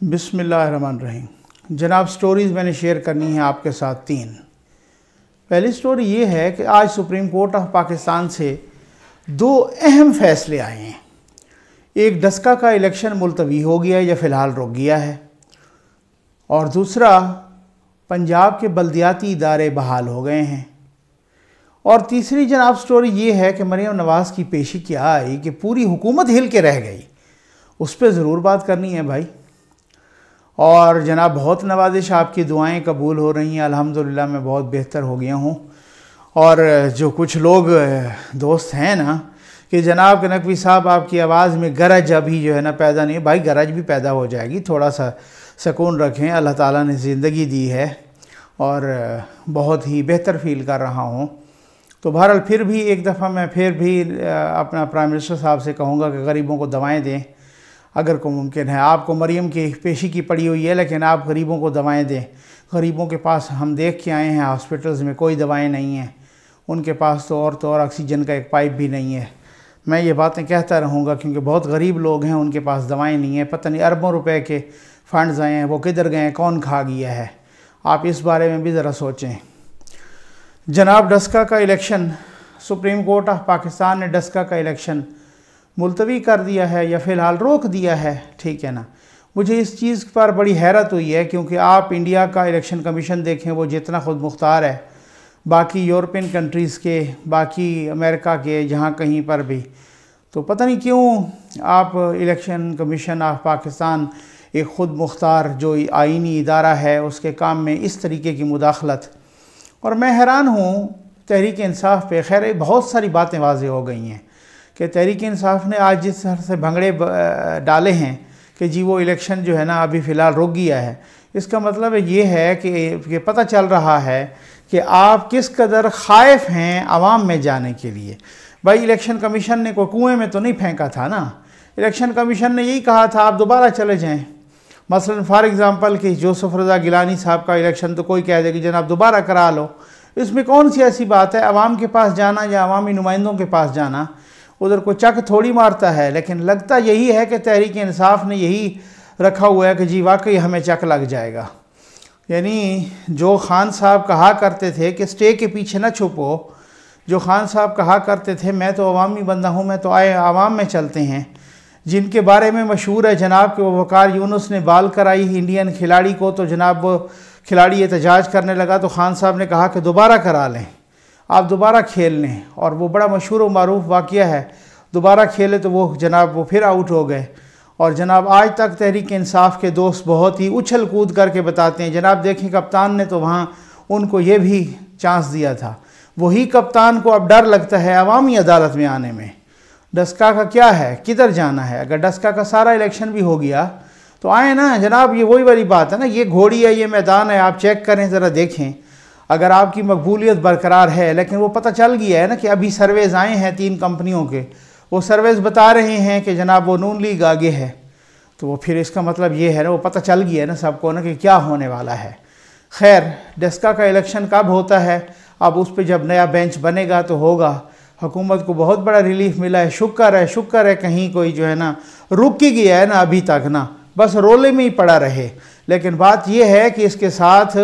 बिस्मिल्लाहिर्रहमानिर्रहीम। जनाब, स्टोरीज़ मैंने शेयर करनी है आपके साथ तीन। पहली स्टोरी ये है कि आज सुप्रीम कोर्ट ऑफ पाकिस्तान से दो अहम फैसले आए हैं। एक, डस्का का इलेक्शन मुलतवी हो गया है या फ़िलहाल रुक गया है, और दूसरा, पंजाब के बल्दियाती इदारे बहाल हो गए हैं। और तीसरी जनाब स्टोरी ये है कि मरीम नवाज़ की पेशी क्या आई कि पूरी हुकूमत हिल के रह गई। उस पर ज़रूर बात करनी है भाई। और जनाब, बहुत नवाजिश, आपकी दुआएं कबूल हो रही हैं। अल्हम्दुलिल्लाह मैं बहुत बेहतर हो गया हूँ। और जो कुछ लोग दोस्त हैं ना कि जनाब नकवी साहब आपकी आवाज़ में गरज अभी जो है ना पैदा नहीं, भाई गरज भी पैदा हो जाएगी, थोड़ा सा सुकून रखें। अल्लाह ताला ने ज़िंदगी दी है और बहुत ही बेहतर फील कर रहा हूँ। तो बहरहाल फिर भी एक दफ़ा मैं फिर भी अपना प्राइम मिनिस्टर साहब से कहूँगा कि गरीबों को दवाएँ दें अगर को मुमकिन है। आपको मरियम की पेशी की पड़ी हुई है, लेकिन आप गरीबों को दवाएं दें। गरीबों के पास हम देख के आए हैं हॉस्पिटल्स में कोई दवाएं नहीं हैं, उनके पास तो और ऑक्सीजन का एक पाइप भी नहीं है। मैं ये बातें कहता रहूँगा क्योंकि बहुत गरीब लोग हैं, उनके पास दवाएं नहीं हैं। पता नहीं अरबों रुपए के फ़ंड्स आए हैं, वो किधर गए, कौन खा गया है। आप इस बारे में भी ज़रा सोचें। जनाब, डस्का का election, supreme court of Pakistan ने डस्का का इलेक्शन मुलतवी कर दिया है या फ़िलहाल रोक दिया है, ठीक है ना। मुझे इस चीज़ पर बड़ी हैरत हुई है क्योंकि आप इंडिया का इलेक्शन कमीशन देखें, वो जितना ख़ुद मुख्तार है बाकी यूरोपियन कंट्रीज़ के, बाकी अमेरिका के, जहाँ कहीं पर भी, तो पता नहीं क्यों आप इलेक्शन कमीशन ऑफ पाकिस्तान एक ख़ुद मुख्तार जो आइनी इदारा है उसके काम में इस तरीके की मुदाखलत। और मैं हैरान हूँ तहरीक इंसाफ पे। खैर, बहुत सारी बातें वाज़ेह हो गई हैं कि तहरीक इंसाफ ने आज जिस तरह से भंगड़े डाले हैं कि जी वो इलेक्शन जो है ना अभी फ़िलहाल रुक गया है, इसका मतलब ये है कि पता चल रहा है कि आप किस कदर ख़ाइफ़ हैं आवाम में जाने के लिए। भाई, इलेक्शन कमीशन ने कोई कुएँ में तो नहीं फेंका था ना। इलेक्शन कमीशन ने यही कहा था आप दोबारा चले जाएँ। मसलन फॉर एग्ज़ाम्पल कि जोसेफ रज़ा गिलानी साहब का इलेक्शन तो कोई कह दे कि जनाब दोबारा करा लो। इसमें कौन सी ऐसी बात है आवाम के पास जाना या अवामी नुमाइंदों के पास जाना, उधर कोई चक थोड़ी मारता है। लेकिन लगता यही है कि तहरीक इंसाफ ने यही रखा हुआ है कि जी वाकई हमें चक लग जाएगा। यानी जो खान साहब कहा करते थे कि स्टे के पीछे न छुपो, जो खान साहब कहा करते थे मैं तो अवामी बंदा हूँ, मैं तो आए आवाम में चलते हैं, जिनके बारे में मशहूर है जनाब कि वो वकार यूनुस ने बाल कराई इंडियन खिलाड़ी को, तो जनाब वो खिलाड़ी एहतजाज करने लगा तो खान साहब ने कहा कि दोबारा करा लें, आप दोबारा खेल लें। और वो बड़ा मशहूर व मारूफ वाक़या है, दोबारा खेले तो वो जनाब वो फिर आउट हो गए। और जनाब आज तक तहरीक इंसाफ के दोस्त बहुत ही उछल कूद करके बताते हैं, जनाब देखें कप्तान ने तो वहाँ उनको ये भी चांस दिया था। वही कप्तान को अब डर लगता है अवामी अदालत में आने में। डस्का का क्या है, किधर जाना है। अगर डस्का का सारा इलेक्शन भी हो गया तो आए ना जनाब, ये वही वाली बात है ना, ये घोड़ी है, ये मैदान है, आप चेक करें ज़रा देखें अगर आपकी मकबूलियत बरकरार है। लेकिन वो पता चल गया है ना कि अभी सर्वेज़ आए हैं 3 कंपनियों के, वो सर्वेज़ बता रहे हैं कि जनाब वो नून लीग आगे है। तो वो फिर इसका मतलब ये है ना, वो पता चल गया है ना सबको ना कि क्या होने वाला है। खैर, डस्का का इलेक्शन कब होता है, अब उस पर जब नया बेंच बनेगा तो होगा। हुकूमत को बहुत बड़ा रिलीफ मिला है, शुक्र है कहीं कोई जो है ना रुक ही गया है ना अभी तक ना, बस रोले में ही पड़ा रहे। लेकिन बात यह है कि इसके साथ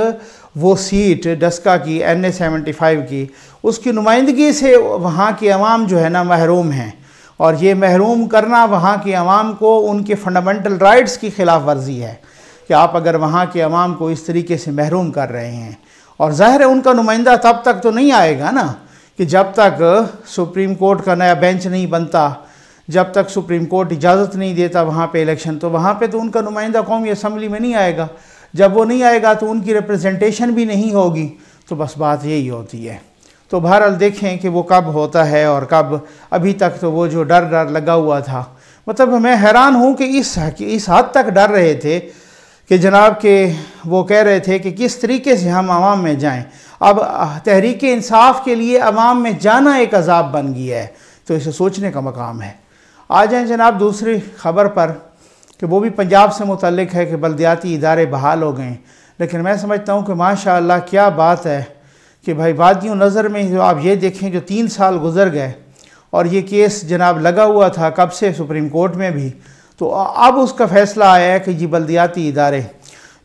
वो सीट डस्का की NA 75 की, उसकी नुमाइंदगी से वहाँ के अवाम जो है ना महरूम हैं। और ये महरूम करना वहाँ के अवाम को उनके फंडामेंटल राइट्स की खिलाफ वर्जी है कि आप अगर वहाँ के अवाम को इस तरीके से महरूम कर रहे हैं। और ज़ाहिर है उनका नुमाइंदा तब तक तो नहीं आएगा ना कि जब तक सुप्रीम कोर्ट का नया बेंच नहीं बनता, जब तक सुप्रीम कोर्ट इजाज़त नहीं देता वहाँ पे इलेक्शन, तो वहाँ पे तो उनका नुमाइंदा कौमी असम्बली में नहीं आएगा। जब वो नहीं आएगा तो उनकी रिप्रेजेंटेशन भी नहीं होगी। तो बस बात यही होती है। तो बहरहाल देखें कि वो कब होता है और कब। अभी तक तो वो जो डर लगा हुआ था, मतलब मैं हैरान हूँ कि इस हद तक डर रहे थे कि जनाब के वो कह रहे थे कि किस तरीके से हम आवाम में जाएं। अब तहरीक इंसाफ के लिए आवाम में जाना एक अजाब बन गया है, तो इसे सोचने का मकाम है। आ जाएँ जनाब दूसरी खबर पर कि वो भी पंजाब से मुतल्लिक है कि बल्दियाती इदारे बहाल हो गए। लेकिन मैं समझता हूँ कि माशाअल्लाह क्या बात है कि भाई वादियों नज़र में जो आप ये देखें जो 3 साल गुजर गए और ये केस जनाब लगा हुआ था कब से सुप्रीम कोर्ट में भी, तो अब उसका फ़ैसला आया है कि जी बल्दियाती इदारे,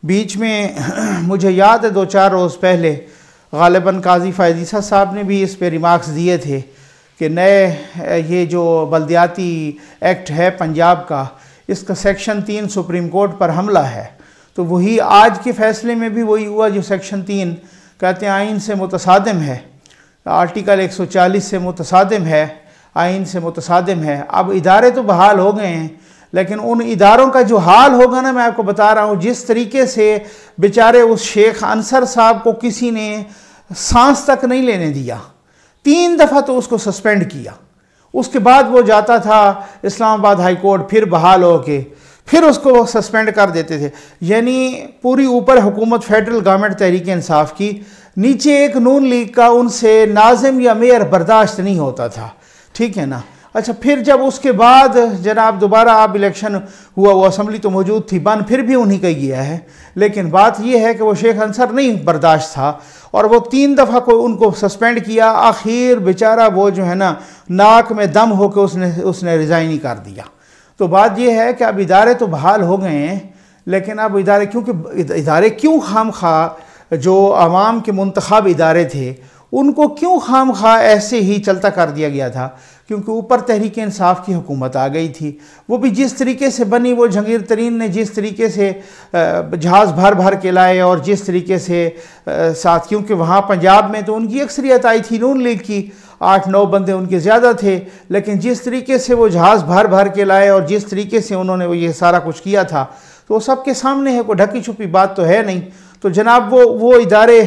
बीच में मुझे याद है 2-4 रोज़ पहले गालिबन काजी फ़ायज़ ईसा साहब ने भी इस पे रिमार्क्स दिए थे कि नए ये जो बल्दियाती एक्ट है पंजाब का, इसका सेक्शन 3 सुप्रीम कोर्ट पर हमला है। तो वही आज के फ़ैसले में भी वही हुआ जो सेक्शन 3 कहते हैं आइन से मुतसादिम है, आर्टिकल 140 से मुतसादिम है, आइन से मुतसादिम है। अब इदारे तो बहाल हो गए हैं, लेकिन उन इदारों का जो हाल होगा ना, मैं आपको बता रहा हूँ, जिस तरीके से बेचारे उस शेख अंसर साहब को किसी ने सांस तक नहीं लेने दिया, 3 दफ़ा तो उसको सस्पेंड किया, उसके बाद वो जाता था इस्लामाबाद हाई कोर्ट, फिर बहाल हो के फिर उसको सस्पेंड कर देते थे। यानी पूरी ऊपर हुकूमत फेडरल गवर्नमेंट तहरीक इंसाफ की, नीचे एक नून लीग का उनसे नाजिम या मेयर बर्दाश्त नहीं होता था, ठीक है ना। अच्छा, फिर जब उसके बाद जनाब दोबारा अब इलेक्शन हुआ, वो असम्बली तो मौजूद थी, बन फिर भी उन्हीं का ही गया है, लेकिन बात यह है कि वो शेख अंसर नहीं बर्दाश्त था और वो 3 दफ़ा को उनको सस्पेंड किया। आखिर बेचारा वो जो है ना नाक में दम होकर उसने रिज़ाइन ही कर दिया। तो बात यह है कि अब इदारे तो बहाल हो गए हैं, लेकिन अब इदारे इदारे क्यों खामखा जो आवाम के मुंतखब इदारे थे उनको क्यों खामखा ऐसे ही चलता कर दिया गया था? क्योंकि ऊपर तहरीक इंसाफ की हुकूमत आ गई थी, वो भी जिस तरीके से बनी, वो जहांगीर तरीन ने जिस तरीके से जहाज़ भर भर के लाए और जिस तरीके से साथ, क्योंकि वहाँ पंजाब में तो उनकी अक्सरियत आई थी नून लीग की, 8-9 बंदे उनके ज़्यादा थे, लेकिन जिस तरीके से वो जहाज़ भर भर के लाए और जिस तरीके से उन्होंने वो ये सारा कुछ किया था, तो सबके सामने है, कोई ढकी छुपी बात तो है नहीं। तो जनाब वो इदारे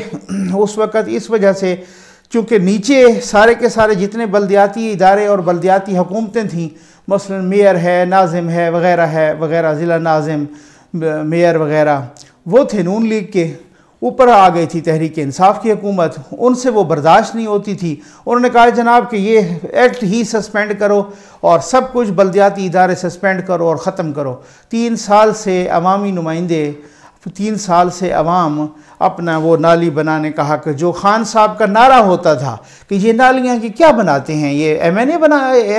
उस वक़्त इस वजह से, चूँकि नीचे सारे के सारे जितने बल्दियाती इदारे और बल्दियाती हुकूमतें थीं, मसलन मेयर है, नाजिम है वगैरह, ज़िला नाजिम, मेयर वगैरह, वो थे नून लीग के। ऊपर आ गई थी तहरीक इंसाफ की हुकूमत, उनसे वो बर्दाश्त नहीं होती थी। उन्होंने कहा जनाब कि ये एक्ट ही सस्पेंड करो और सब कुछ बल्दियाती इदारे सस्पेंड करो और ख़त्म करो। 3 साल से अवामी नुमाइंदे, 3 साल से अवाम अपना वो नाली बनाने का हक, जो खान साहब का नारा होता था कि ये नालियाँ की क्या बनाते हैं, ये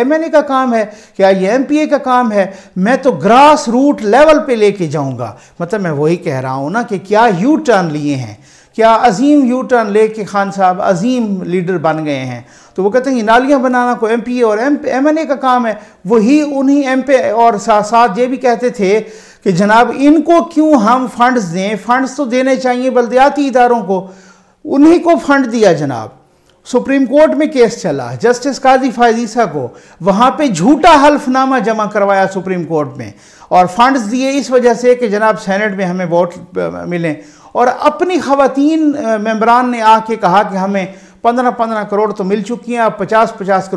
MNA का काम है क्या, ये MPA का काम है, मैं तो ग्रास रूट लेवल पे लेके जाऊँगा। मतलब मैं वही कह रहा हूँ ना कि क्या यू टर्न लिए हैं, क्या अजीम यू टर्न लेके खान साहब अजीम लीडर बन गए हैं। तो वो कहते हैं ये नालियाँ बनाना को MPA और MNA का काम है। वही उन्हीं MP और साथ ये भी कहते थे कि जनाब इनको क्यों हम फंड्स दें, फंड्स तो देने चाहिए बल्दियाती इदारों को, उन्हीं को फंड दिया जनाब। सुप्रीम कोर्ट में केस चला, जस्टिस काजी फ़ायज़ ईसा को वहाँ पे झूठा हल्फनामा जमा करवाया सुप्रीम कोर्ट में, और फंड्स दिए इस वजह से कि जनाब सेनेट में हमें वोट मिलें। और अपनी ख़वातीन मेंबरान ने आके कहा कि हमें 15-15 करोड़ तो मिल चुकी हैं, अब 50-50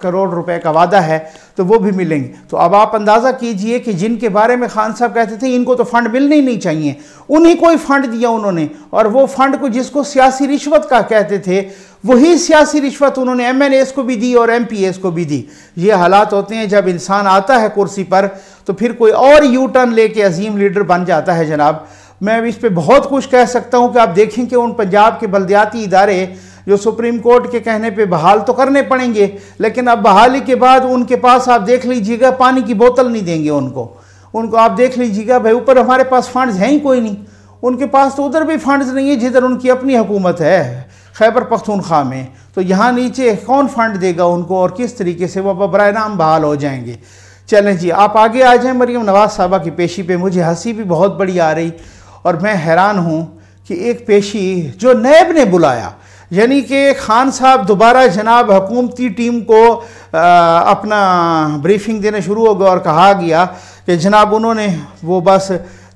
करोड़ रुपए का वादा है तो वो भी मिलेंगे। तो अब आप अंदाज़ा कीजिए कि जिनके बारे में खान साहब कहते थे इनको तो फ़ंड मिलने ही नहीं चाहिए, उन्हीं को ही फ़ंड दिया उन्होंने। और वो फ़ंड को जिसको सियासी रिश्वत का कहते थे, वही सियासी रिश्वत उन्होंने MNAs को भी दी और MPAs को भी दी। ये हालात होते हैं जब इंसान आता है कुर्सी पर तो फिर कोई और यू टर्न लेके अजीम लीडर बन जाता है जनाब। मैं इस पर बहुत कुछ कह सकता हूँ कि आप देखें कि उन पंजाब के बल्दियाती इदारे जो सुप्रीम कोर्ट के कहने पे बहाल तो करने पड़ेंगे, लेकिन अब बहाली के बाद उनके पास आप देख लीजिएगा पानी की बोतल नहीं देंगे उनको आप देख लीजिएगा भाई, ऊपर हमारे पास फंड्स हैं ही कोई नहीं, उनके पास तो उधर भी फंड्स नहीं है जिधर उनकी अपनी हुकूमत है खैबर पख्तूनख्वा में। तो यहाँ नीचे कौन फंड देगा उनको और किस तरीके से वो बराए नाम बहाल हो जाएंगे। चलें जी, आप आगे आ जाएँ मरियम नवाज़ साहबा की पेशी पे। मुझे हंसी भी बहुत बड़ी आ रही और मैं हैरान हूँ कि एक पेशी जो नैब ने बुलाया, यानी कि खान साहब दोबारा जनाब हुकूमती टीम को अपना ब्रीफिंग देना शुरू हो गया और कहा गया कि जनाब उन्होंने वो बस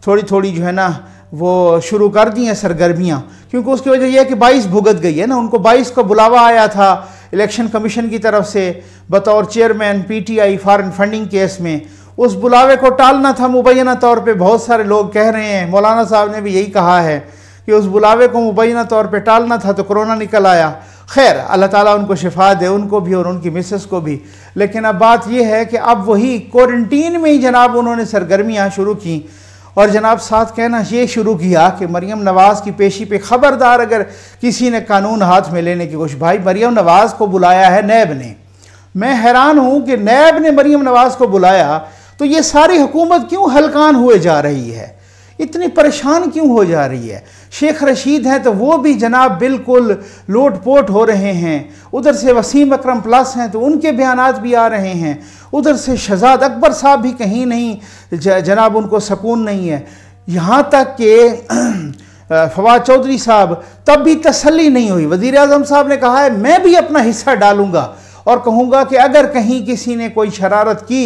थोड़ी थोड़ी जो है ना वो शुरू कर दी हैं सरगर्मियाँ, क्योंकि उसकी वजह यह है कि 22 भुगत गई है ना। उनको 22 का बुलावा आया था इलेक्शन कमीशन की तरफ से बतौर chairman PTI foreign funding case में, उस बुलावे को टालना था मुबैना तौर पे। बहुत सारे लोग कह रहे हैं, मौलाना साहब ने भी यही कहा है कि उस बुलावे को मुबैना तौर पे टालना था तो कोरोना निकल आया। खैर अल्लाह ताला उनको शिफा दे, उनको भी और उनकी मिसेस को भी। लेकिन अब बात यह है कि अब वही क्वारंटीन में ही जनाब उन्होंने सरगर्मियाँ शुरू की और जनाब साथ कहना ये शुरू किया कि मरियम नवाज़ की पेशी पे ख़बरदार अगर किसी ने कानून हाथ में लेने की कोशिश। भाई मरियम नवाज़ को बुलाया है नैब ने, मैं हैरान हूँ कि नैब ने मरियम नवाज़ को बुलाया तो ये सारी हुकूमत क्यों हलकान हुए जा रही है, इतनी परेशान क्यों हो जा रही है। शेख रशीद हैं तो वो भी जनाब बिल्कुल लोटपोट हो रहे हैं, उधर से वसीम अकरम प्लस हैं तो उनके बयानात भी आ रहे हैं, उधर से शहजाद अकबर साहब भी कहीं नहीं जनाब उनको सुकून नहीं है। यहाँ तक कि फवाद चौधरी साहब तब भी तसल्ली नहीं हुई। वज़ीर आज़म साहब ने कहा है मैं भी अपना हिस्सा डालूंगा और कहूँगा कि अगर कहीं किसी ने कोई शरारत की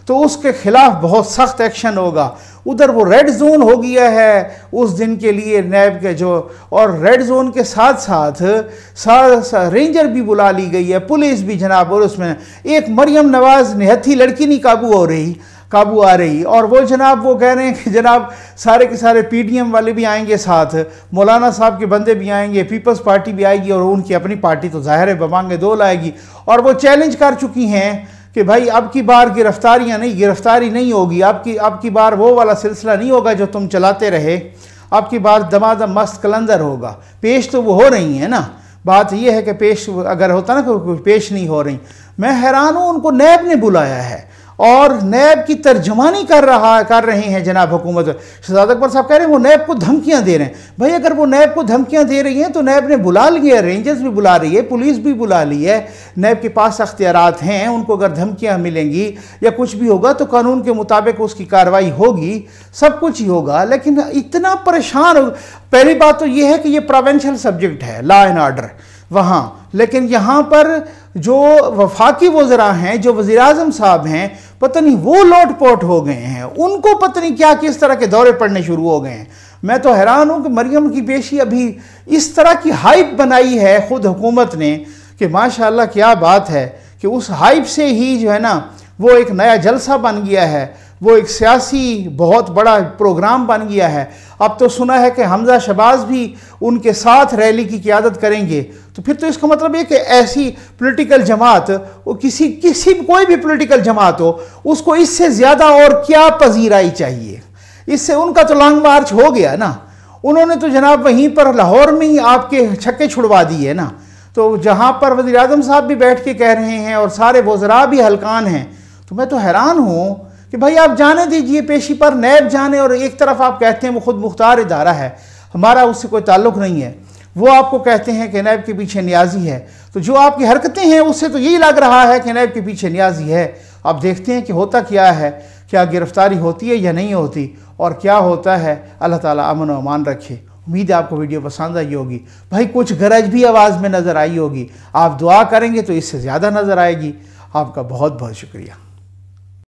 तो उसके खिलाफ बहुत सख्त एक्शन होगा। उधर वो रेड जोन हो गया है उस दिन के लिए नैब के जो, और रेड जोन के साथ साथ रेंजर भी बुला ली गई है, पुलिस भी जनाब, और उसमें एक मरियम नवाज निहत्थी लड़की नहीं काबू आ रही। और वो जनाब वो कह रहे हैं कि जनाब सारे के सारे PDM वाले भी आएंगे, साथ मौलाना साहब के बंदे भी आएंगे, पीपल्स पार्टी भी आएगी और उनकी अपनी पार्टी तो ज़ाहिर है बमांगे दो लाएगी। और वो चैलेंज कर चुकी हैं कि भाई अब की बार गिरफ्तारी नहीं होगी, अब की बार वो वाला सिलसिला नहीं होगा जो तुम चलाते रहे, अब की बार दमादम मस्त कलंदर होगा। पेश तो वो हो रही है ना, बात ये है कि पेश अगर होता ना कोई पेश नहीं हो रही। मैं हैरान हूँ, उनको नैब ने बुलाया है और नैब की तर्जमानी कर रहे हैं जनाब हुकूमत। शहजाद अकबर साहब कह रहे हैं वो नैब को धमकियां दे रहे हैं। भाई अगर वो नैब को धमकियां दे रही हैं तो नैब ने बुला लिया, रेंजर्स भी बुला रही है, पुलिस भी बुला ली है, नैब के पास अख्तियारात हैं। उनको अगर धमकियां मिलेंगी या कुछ भी होगा तो कानून के मुताबिक उसकी कार्रवाई होगी, सब कुछ ही होगा। लेकिन इतना परेशान, पहली बात तो ये है कि ये प्रोविंशियल सब्जेक्ट है, लॉ एंड ऑर्डर वहाँ, लेकिन यहाँ पर जो वफाकी वज़रा हैं, जो वज़ीर आज़म साहब हैं, पता नहीं वो लोटपोट हो गए हैं, उनको पता नहीं क्या किस तरह के दौरे पड़ने शुरू हो गए हैं। मैं तो हैरान हूँ कि मरियम की पेशी अभी इस तरह की हाइप बनाई है खुद हुकूमत ने कि माशाअल्लाह क्या बात है कि उस हाइप से ही जो है ना वो एक नया जलसा बन गया है, वो एक सियासी बहुत बड़ा प्रोग्राम बन गया है। अब तो सुना है कि हमजा शहबाज भी उनके साथ रैली की क़ियादत करेंगे। तो फिर तो इसका मतलब ये कि ऐसी पॉलिटिकल जमात, वो कोई भी पॉलिटिकल जमात हो, उसको इससे ज़्यादा और क्या पजीराई चाहिए। इससे उनका तो लॉन्ग मार्च हो गया ना, उन्होंने तो जनाब वहीं पर लाहौर में ही आपके छक्के छुड़वा दिए ना। तो जहाँ पर वज़ीर आज़म साहब भी बैठ के कह रहे हैं और सारे वज़रा भी हलकान हैं, तो मैं तो हैरान हूँ कि भाई आप जाने दीजिए पेशी पर, नैब जाने। और एक तरफ आप कहते हैं वो खुद मुख्तार इदारा है, हमारा उससे कोई ताल्लुक़ नहीं है, वो आपको कहते हैं कि नैब के पीछे न्याजी है। तो जो आपकी हरकतें हैं उससे तो यही लग रहा है कि नैब के पीछे न्याजी है। अब देखते हैं कि होता क्या है, क्या गिरफ्तारी होती है या नहीं होती, और क्या होता है। अल्लाह ताला अमन व अमान रखे। उम्मीद है आपको वीडियो पसंद आई होगी। भाई कुछ गरज भी आवाज़ में नज़र आई होगी, आप दुआ करेंगे तो इससे ज़्यादा नज़र आएगी। आपका बहुत बहुत शुक्रिया।